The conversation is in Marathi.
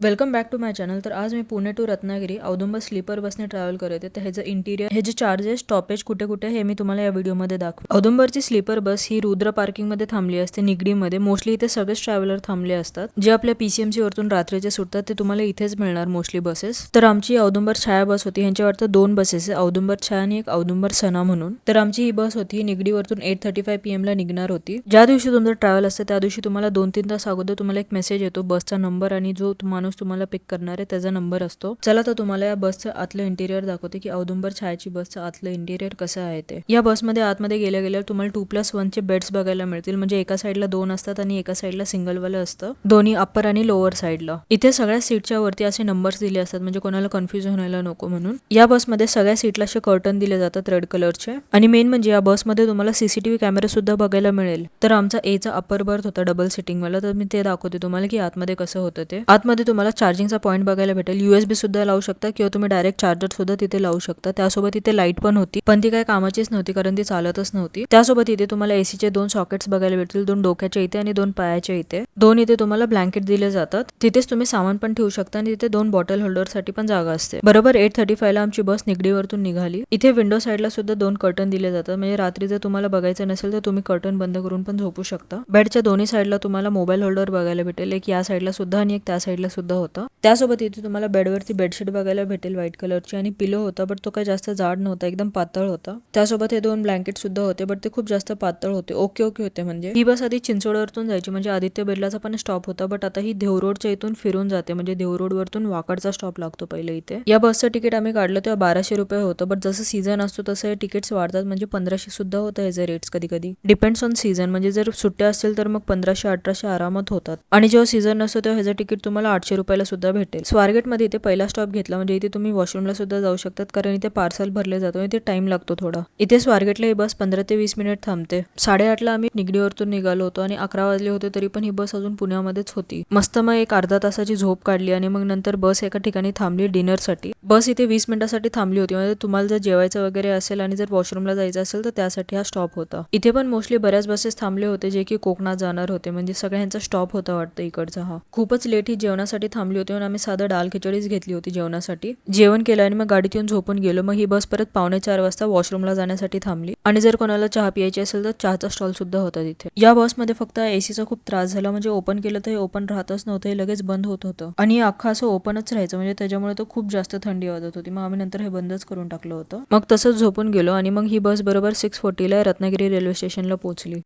Welcome back to my channel. तर आज मी पुणे टू रत्नागिरी औदुंबर स्लीपर बसने ट्रॅव्हल करत आहे. तर ह्याचं इंटिरियर, हे जे चार्जेस, स्टॉपेज कुठे कुठे हे मी तुम्हाला या व्हिडिओमध्ये दाखवतो. औदुंबरची स्लीपर बस ही रुद्र पार्किंगमध्ये थांबली असते निगडीमध्ये. मोस्टली इथे सगळेच ट्रॅव्हलर थांबले असतात. जे आपल्या पीसीएमसी वरतून रात्रीचे सुटतात ते तुम्हाला इथेच मिळणार मोस्टली बसेस. तर आमची औदुंबर छाया बस होती. ह्यांच्या वाटतं दोन बसेस आहे, औदुंबर छाया आणि एक औदुंबर सना म्हणून. तर आमची ही बस होती निगडीवरतून 8:35 PM ला निघणार होती. ज्या दिवशी तुमचं ट्रॅव्हल असतं त्या दिवशी तुम्हाला 2-3 तास अगोदर तुम्हाला एक मेसेज येतो, बसचा नंबर आणि जो माणूस तुम्हाला पिक करणार त्याचा नंबर असतो. चला तर तुम्हाला या बसचं आतलं इंटिरियर दाखवते की औदुंबर छायाची बसचं आतलं इंटिरियर कसं आहे ते. या बसमध्ये आतमध्ये गेल्यावर तुम्हाला 2+1 चे बेड्स बघायला मिळतील. म्हणजे एका साईडला 2 असतात आणि एका साईडला सिंगल वालं असतं, दोन्ही अप्पर आणि लोअर साईडला. इथे सगळ्या सीटच्या वरती असे नंबर्स दिले असतात म्हणजे कोणाला कन्फ्युजन व्हायला नको म्हणून. या बसमध्ये सगळ्या सीटला असे कर्टन दिले जातात रेड कलरचे. आणि मेन म्हणजे या बसमध्ये तुम्हाला सीसीटीव्ही कॅमेरा सुद्धा बघायला मिळेल. तर आमचा एचा अप्पर बर्थ होता डबल सिटिंग वाला, तर मी ते दाखवते तुम्हाला की आतमध्ये कसं होतं ते. आतमध्ये तुम्हाला चार्जिंगचा पॉईंट बघायला भेटेल. USB सुद्धा लावू शकता किंवा तुम्ही डायरेक्ट चार्जर सुद्धा तिथे लावू शकता. त्यासोबत इथे लाईट पण होती, पण ती काही कामाचीच नव्हती कारण ती चालतच नव्हती. त्यासोबत इथे तुम्हाला एसीचे 2 सॉकेट्स बघायला भेटतील, 2 डोक्याच्या इथे आणि 2 पायाच्या इथे. 2 इथे तुम्हाला ब्लँकेट दिले जातात. तिथेच तुम्ही सामान पण ठेवू शकता आणि तिथे 2 बॉटल होल्डर साठी पण जागा असते. बरोबर 8:35 ला आमची बस निगडीवरतून निघाली. इथे विंडो साईडला सुद्धा 2 कर्टन दिले जातात. म्हणजे रात्री जर तुम्हाला बघायचं नसेल तर तुम्ही कर्टन बंद करून पण झोपू शकता. बेडच्या दोन्ही साईडला तुम्हाला मोबाईल होल्डर बघायला भेटेल, एक या साईडला सुद्धा आणि एक त्या साईडला सुद्धा होता. त्यासोबत इथे तुम्हाला बेडवरती बेडशीट बघायला भेटेल व्हाईट कलरची आणि पिलो होता, बट तो काही जास्त जाड नव्हता, एकदम पातळ होता. त्यासोबत हे 2 ब्लँकेट सुद्धा होते, बट ते खूप जास्त पातळ होते. ओके होते. म्हणजे ही बस आधी चिंचवडवरतून जायची, म्हणजे आदित्य बिर्लाचा पण स्टॉप होता, बट आता ही देवरोडच्या इथून फिरून जाते. म्हणजे देवरोड वरतून वाकडचा स्टॉप लागतो पहिले इथे. या बसचं तिकीट आम्ही काढलं तेव्हा 1200 रुपये होतं, बट जसं सीझन असतो तसं हे तिकीट्स वाढतात. म्हणजे 1500 सुद्धा होतं ह्याचे रेट्स कधी कधी. Depends on season. म्हणजे जर सुट्ट्या असतील तर मग 1500-1800 आरामात होतात. आणि जेव्हा सीझन नसतो तेव्हा ह्याचं तिकीट तुम्हाला 800 रुपयाला सुद्धा भेटेल. स्वारगेट मध्ये इथे पहिला स्टॉप घेतला, म्हणजे इथे तुम्ही वॉशरूमला सुद्धा जाऊ शकतात कारण इथे पार्सल भरले जातो. इथे टाइम लागतो थोडा. इथे स्वारगेटला ही बस 15 ते 20 मिनिट थांबते. 8:30 ला आम्ही निगडीवरतून निघालो होतो आणि 11 वाजले होते तरी पण ही बस अजून पुण्यामध्येच होती. मस्त मग एक अर्धा तासाची झोप काढली आणि मग नंतर बस एका ठिकाणी थांबली डिनरसाठी. बस इथे 20 मिनिटासाठी थांबली होती. म्हणजे तुम्हाला जर जेवायचं वगैरे असेल आणि जर वॉशरूमला जायचं असेल तर त्यासाठी हा स्टॉप होता. इथे पण मोस्टली बऱ्याच बसेस थांबले होते जे की कोकणात जाणार होते. म्हणजे सगळ्यांचा स्टॉप होता वाटतं इकडचा हा. खूपच लेट ही जेवणासाठी थांबली होती आणि आम्ही साधं डाल खिचडीच घेतली होती जेवणासाठी. जेवण केलं आणि मग गाडीत येऊन झोपून गेलो. मग ही बस परत 3:45 वाजता वॉशरूमला जाण्यासाठी थांबली. आणि जर कोणाला चहा प्यायची असेल तर चहाचा स्टॉल सुद्धा होता तिथे. या बसमध्ये फक्त एसीचा खूप त्रास झाला. म्हणजे ओपन केलं तर हे ओपन राहतच नव्हतं, हे लगेच बंद होत होतं आणि अख्खा असं ओपनच राहायचं. म्हणजे त्याच्यामुळे तो खूप जास्त थंडी वाजत होती. मग आम्ही नंतर हे बंदच करून टाकलं होतं. मग तसंच झोपून गेलो आणि मग ही बस बरोबर 6:40 ला रत्नागिरी रेल्वे स्टेशनला पोहोचली.